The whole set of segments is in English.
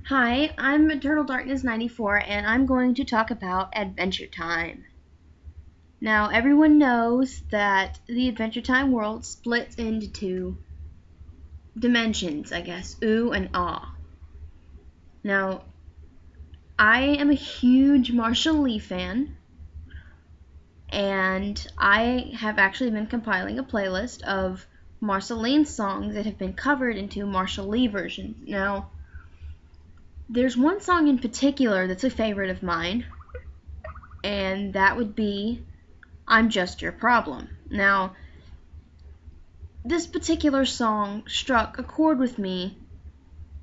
Hi, I'm Eternal Darkness 94 and I'm going to talk about Adventure Time. Now, everyone knows that the Adventure Time world splits into two dimensions, I guess, ooh and ah. Now, I am a huge Marceline fan, and I have actually been compiling a playlist of Marceline songs that have been covered into Marceline versions. Now, there's one song in particular that's a favorite of mine, and that would be I'm Just Your Problem. Now, this particular song struck a chord with me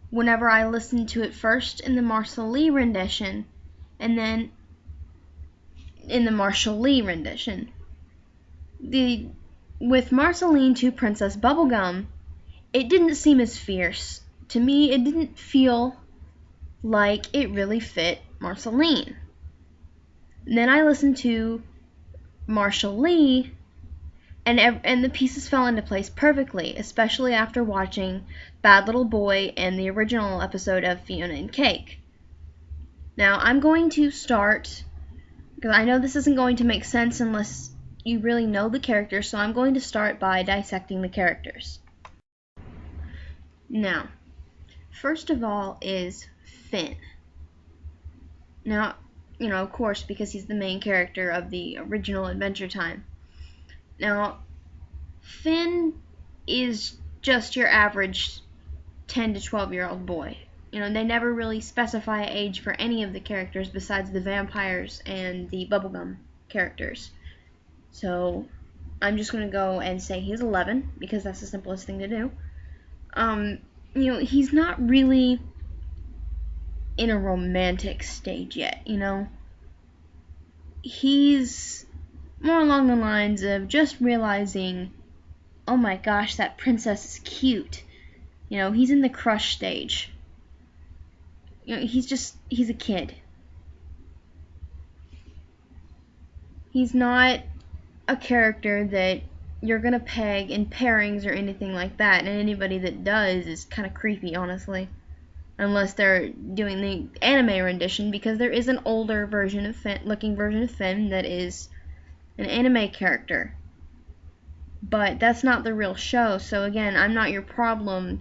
whenever I listened to it first in the Marceline rendition and then in the Marceline rendition. With Marceline to Princess Bubblegum, it didn't seem as fierce. To me, it didn't feel like it really fit Marceline. Then I listened to Marceline, and the pieces fell into place perfectly, especially after watching Bad Little Boy and the original episode of Fiona and Cake. Now, I'm going to start, because I know this isn't going to make sense unless you really know the characters, so I'm going to start by dissecting the characters. Now, first of all is Finn. Now, of course, because he's the main character of the original Adventure Time. Now, Finn is just your average 10 to 12-year-old boy. They never really specify age for any of the characters besides the vampires and the Bubblegum characters. So, I'm just going to go and say he's 11, because that's the simplest thing to do. He's not really in a romantic stage yet, He's more along the lines of just realizing, oh my gosh, that princess is cute. He's in the crush stage. He's a kid. He's not a character that you're gonna peg in pairings or anything like that, and anybody that does is kind of creepy, honestly. Unless they're doing the anime rendition, because there is an older version of looking version of Finn that is an anime character. But that's not the real show, so again, I'm not your problem.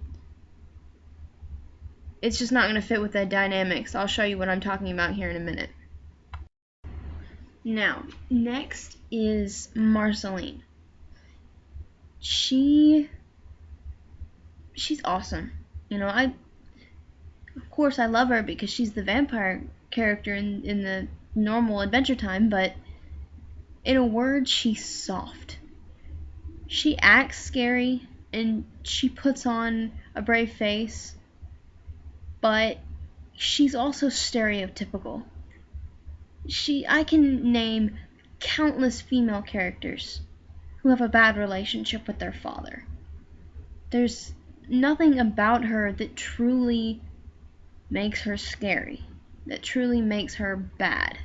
It's just not going to fit with the dynamics. I'll show you what I'm talking about here in a minute. Now, next is Marceline. She's awesome. Of course I love her because she's the vampire character in the normal Adventure Time, but in a word, she's soft. She acts scary and she puts on a brave face, but she's also stereotypical. I can name countless female characters who have a bad relationship with their father. There's nothing about her that truly makes her scary, that truly makes her bad.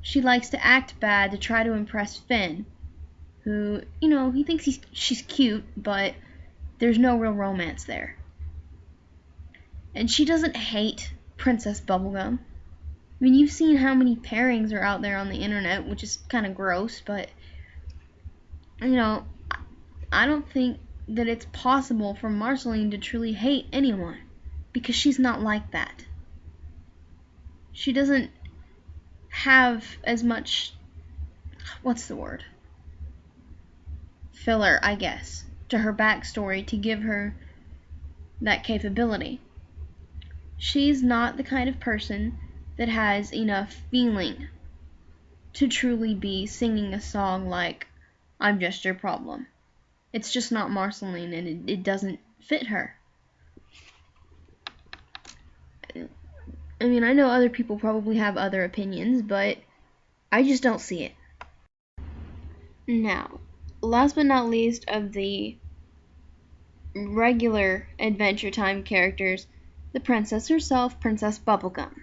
She likes to act bad to try to impress Finn, who, he thinks she's cute, but there's no real romance there. And she doesn't hate Princess Bubblegum. You've seen how many pairings are out there on the internet, which is kind of gross, but, I don't think that it's possible for Marceline to truly hate anyone, because she's not like that. She doesn't have as much, filler, I guess, to her backstory to give her that capability. She's not the kind of person that has enough feeling to truly be singing a song like I'm Just Your Problem. It's just not Marceline, and it doesn't fit her. I know other people probably have other opinions, but I just don't see it. Now, last but not least of the regular Adventure Time characters, the princess herself, Princess Bubblegum.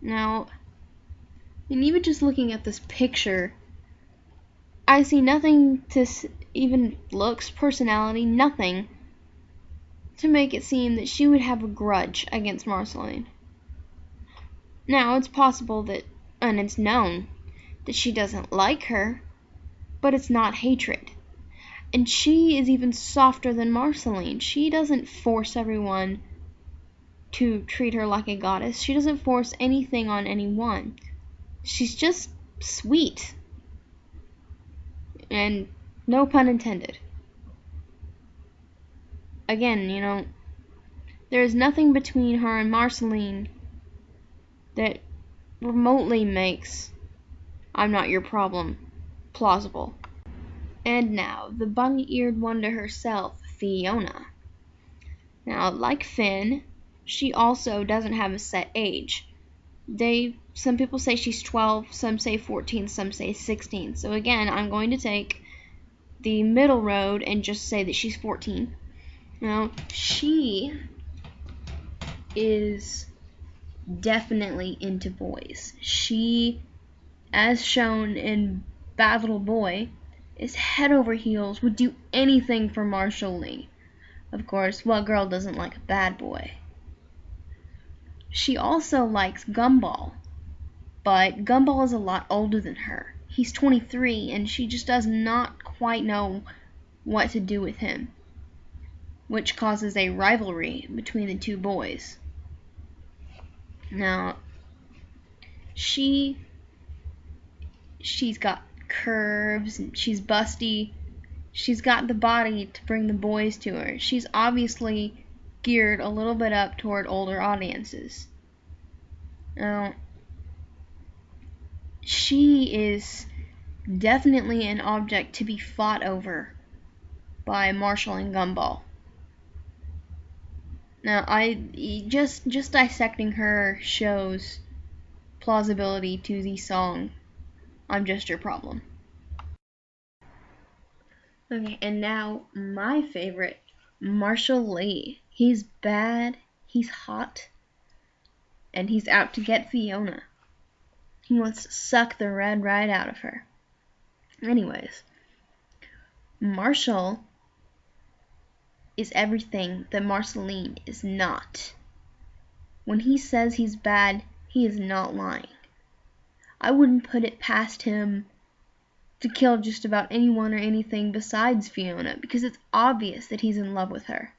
Now, even just looking at this picture, I see nothing to even looks, personality, nothing to make it seem that she would have a grudge against Marceline. Now, it's possible that, and it's known, that she doesn't like her, but it's not hatred. And she is even softer than Marceline. She doesn't force everyone to treat her like a goddess. She doesn't force anything on anyone. She's just sweet. And no pun intended. Again, you know, there is nothing between her and Marceline that remotely makes "I'm not your problem" plausible. And now, the bunny-eared wonder herself, Fiona. Now, like Finn, she also doesn't have a set age. Some people say she's 12, some say 14, some say 16. So again, I'm going to take the middle road and just say that she's 14. Now, she is definitely into boys. She, as shown in Bad Little Boy, is head over heels, would do anything for Marceline. Of course, what girl doesn't like a bad boy? She also likes Gumball, but Gumball is a lot older than her. He's 23, and she just does not quite know what to do with him, which causes a rivalry between the two boys. Now, she's got curves, and she's busty. She's got the body to bring the boys to her. She's obviously geared a little bit up toward older audiences. Now, she is definitely an object to be fought over by Marshall and Gumball. Now, just dissecting her shows plausibility to the song "I'm Just Your Problem." Okay, and now my favorite, Marshall Lee. He's bad, he's hot, and he's out to get Fiona. He wants to suck the red right out of her. Anyways, Marshall is everything that Marceline is not. When he says he's bad, he is not lying. I wouldn't put it past him to kill just about anyone or anything besides Fiona, because it's obvious that he's in love with her.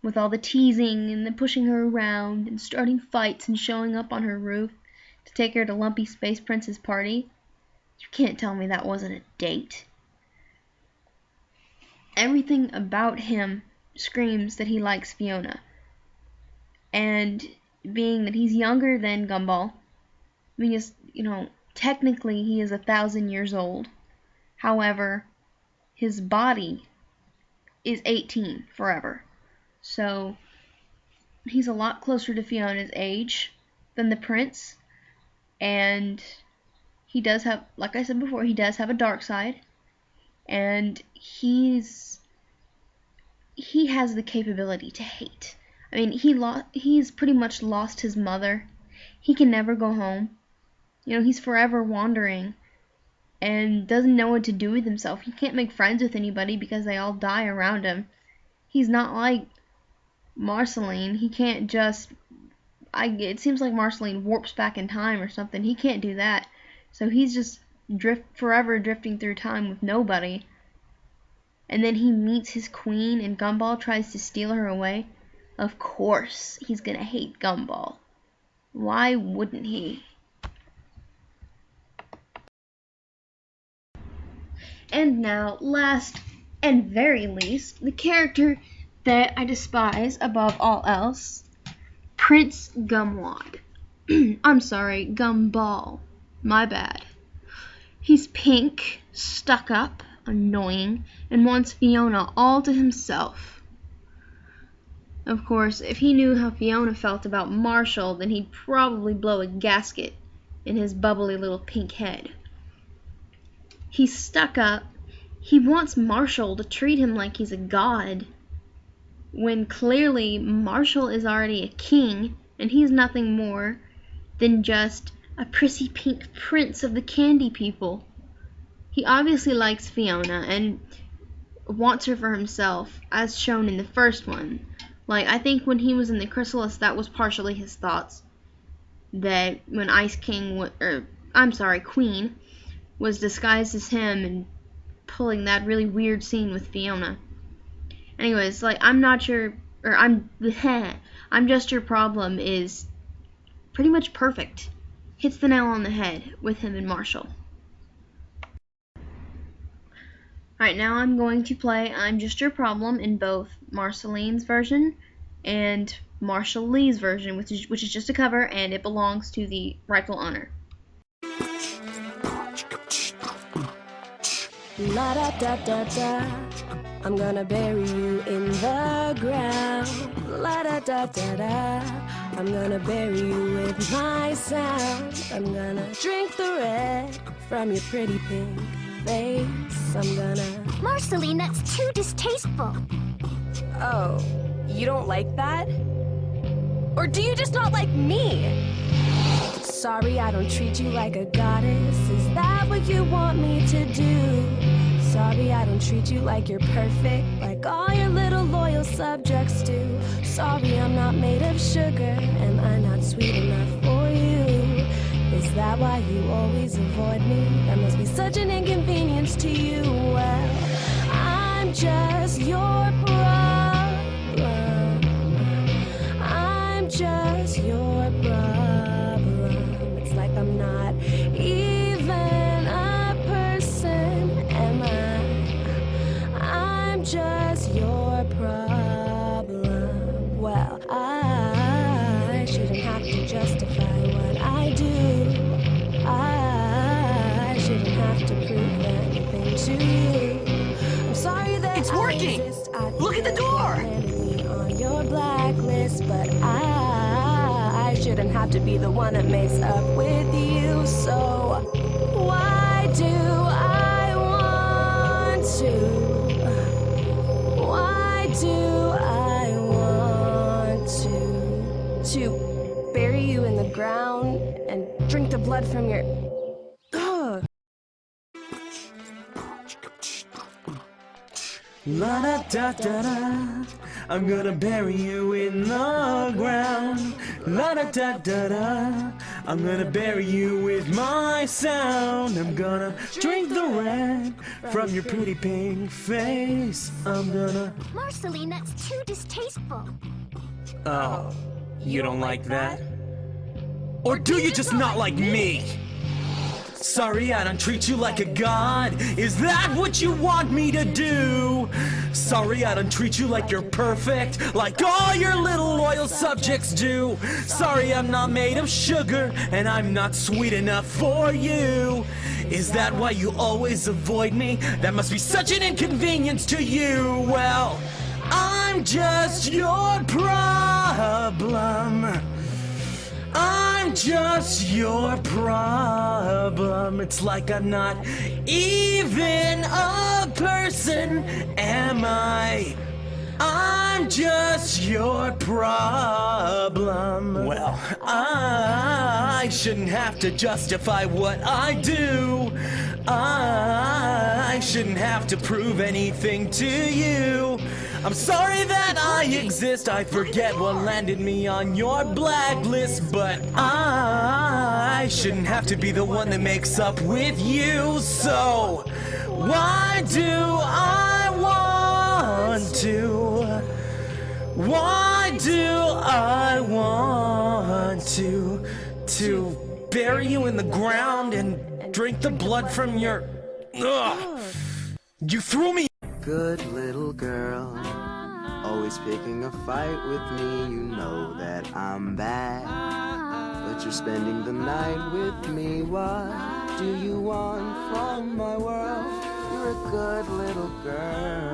With all the teasing and the pushing her around and starting fights and showing up on her roof to take her to Lumpy Space Prince's party, you can't tell me that wasn't a date. Everything about him screams that he likes Fiona. And being that he's younger than Gumball, because, technically he is 1,000 years old. However, his body is 18 forever. So he's a lot closer to Fiona's age than the prince. And he does have, like I said before, he does have a dark side. And he has the capability to hate. I mean, he's pretty much lost his mother. He can never go home. He's forever wandering and doesn't know what to do with himself. He can't make friends with anybody because they all die around him. He's not like Marceline. He can't just... it seems like Marceline warps back in time or something. He can't do that. So he's just forever drifting through time with nobody. And then he meets his queen and Gumball tries to steal her away. Of course he's gonna hate Gumball. Why wouldn't he? And now, last and very least, the character that I despise above all else, Prince Gumwad. I'm sorry, Gumball. My bad. He's pink, stuck up, annoying, and wants Fiona all to himself. Of course, if he knew how Fiona felt about Marshall, then he'd probably blow a gasket in his bubbly little pink head. He's stuck up. He wants Marshall to treat him like he's a god, when clearly Marshall is already a king, and he's nothing more than just a prissy pink prince of the candy people. He obviously likes Fiona and wants her for himself, as shown in the first one, Like, I think when he was in the chrysalis, that was partially his thoughts. That when Ice King, Queen, was disguised as him and pulling that really weird scene with Fiona. Anyways, like, I'm Not Your, or I'm Just Your Problem is pretty much perfect. Hits the nail on the head with him and Marshall. Alright, now I'm going to play I'm Just Your Problem in both Marceline's version and Marshall Lee's version, which is just a cover, and it belongs to the rightful owner. La da da da da, I'm gonna bury you in the ground. La da da da da, I'm gonna bury you with my sound. I'm gonna drink the red from your pretty pink face. I'm gonna... Marceline, that's too distasteful. Oh, you don't like that? Or do you just not like me? Sorry, I don't treat you like a goddess. Is that what you want me to do? Sorry, I don't treat you like you're perfect, like all your little loyal subjects do. Sorry, I'm not made of sugar. Am I not sweet enough for you? Is that why you always avoid me? That must be such an inconvenience to you. Well, I'm just your problem. I'm just your problem. It's like I'm not even a person, am I? I'm just your problem. Well, I shouldn't have to justify what I do. I shouldn't have to prove anything to you. I'm sorry that it's working. Look at the door. Me on your blacklist, but I shouldn't have to be the one that makes up with you. So why do I want to? Why do I want to bury you in the ground and drink the blood from your... Ugh. La da da da da, I'm gonna bury you in the ground. La da da da da, I'm gonna bury you with my sound. I'm gonna drink the red from your pretty pink face. I'm gonna... Marceline, that's too distasteful. Oh, you don't like that? Or do you just not like me? Sorry, I don't treat you like a god. Is that what you want me to do? Sorry, I don't treat you like you're perfect, like all your little loyal subjects do. Sorry, I'm not made of sugar, and I'm not sweet enough for you. Is that why you always avoid me? That must be such an inconvenience to you. Well, I'm just your problem. I'm just your problem. It's like I'm not even a person, am I? I'm just your problem. Well, I shouldn't have to justify what I do. I shouldn't have to prove anything to you. I'm sorry that I exist. I forget what landed me on your blacklist, but I shouldn't have to be the one that makes up with you. So why do I want to? Why do I want to bury you in the ground and drink the blood from your... Ugh. You threw me... Good little girl, always picking a fight with me. You know that I'm bad, but you're spending the night with me. What do you want from my world? You're a good little girl.